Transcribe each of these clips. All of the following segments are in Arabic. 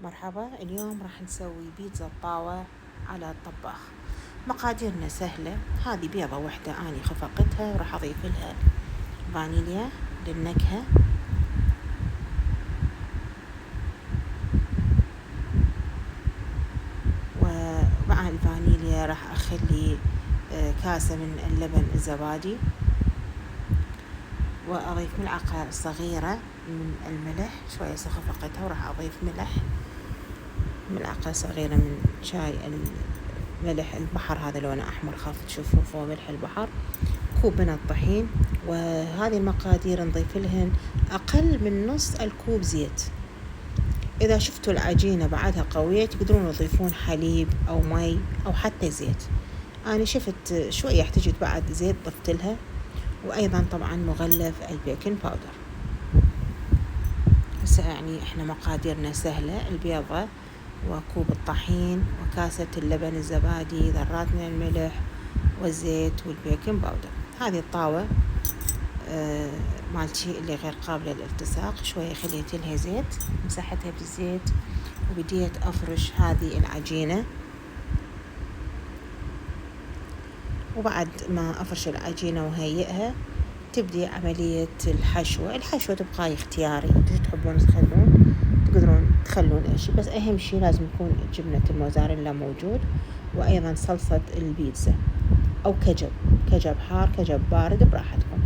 مرحبا، اليوم راح نسوي بيتزا الطاوة على الطباخ. مقاديرنا سهلة. هذه بيضة واحدة أنا خفقتها وراح أضيف لها فانيليا للنكهة، ومع الفانيليا راح أخلي كاسة من اللبن الزبادي، وأضيف ملعقة صغيرة من الملح، شوية خفقتها وراح أضيف ملعقة صغيرة من شاي ملح البحر، هذا لونه أحمر خاف تشوفوا فوق ملح البحر، كوب من الطحين. وهذه المقادير نضيف لهن أقل من نص الكوب زيت. إذا شفتوا العجينة بعدها قوية تقدرون تضيفون حليب أو مي أو حتى زيت. أنا شفت شوية احتجت بعد زيت ضفت لها، وأيضا طبعا مغلف البيكنج باودر. هسه يعني إحنا مقاديرنا سهلة: البيضة وكوب الطحين وكاسة اللبن الزبادي، ذرات من الملح والزيت والبيكنج باودر. هذه الطاوة مالتي اللي غير قابلة للالتصاق، شوية خليت لها زيت، مسحتها بالزيت وبديت أفرش هذه العجينة. وبعد ما أفرش العجينة وهيئها تبدي عملية الحشوة تبقى اختياري، تحبون تخلون تقدرون تخلون شيء، بس أهم شيء لازم يكون جبنة الموزاريلا موجود، وأيضا صلصة البيتزا أو كجب حار كجب بارد براحتكم.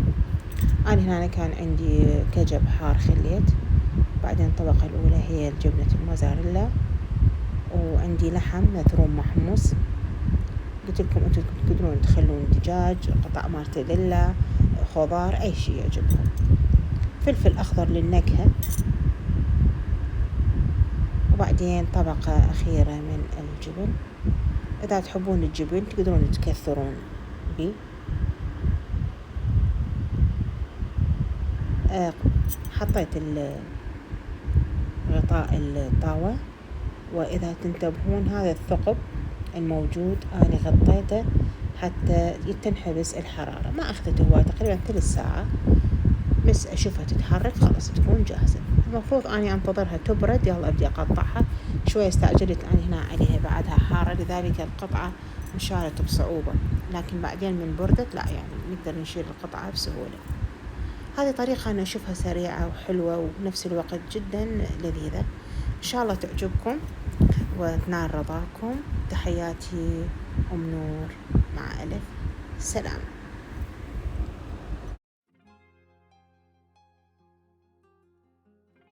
أنا هنا كان عندي كجب حار خليت. بعدين الطبقة الأولى هي جبنة الموزاريلا، وعندي لحم مفروم محموص. قلت لكم أنتم تقدرون تخلون دجاج، قطع مارتديلا، خضار، أي شيء يعجبكم. فلفل أخضر للنكهة. وبعدين طبقة أخيرة من الجبن. إذا تحبون الجبن تقدرون تكثرون به. حطيت غطاء الطاوة، وإذا تنتبهون هذا الثقب الموجود أنا غطيته حتى تنحبس الحرارة، ما أخذته هو تقريبا ثلث ساعة، بس أشوفها تتحرك خلاص تكون جاهزة. المفروض أني أنتظرها تبرد. يلا أبدي أقطعها. شوية استعجلت أنا هنا عليها بعدها حارة، لذلك القطعة انشالت بصعوبة، لكن بعدين من بردت لا يعني نقدر نشيل القطعة بسهولة. هذه طريقة أنا أشوفها سريعة وحلوة وبنفس الوقت جدا لذيذة. إن شاء الله تعجبكم وتنال رضاكم. تحياتي أم نور مع ألف. سلام.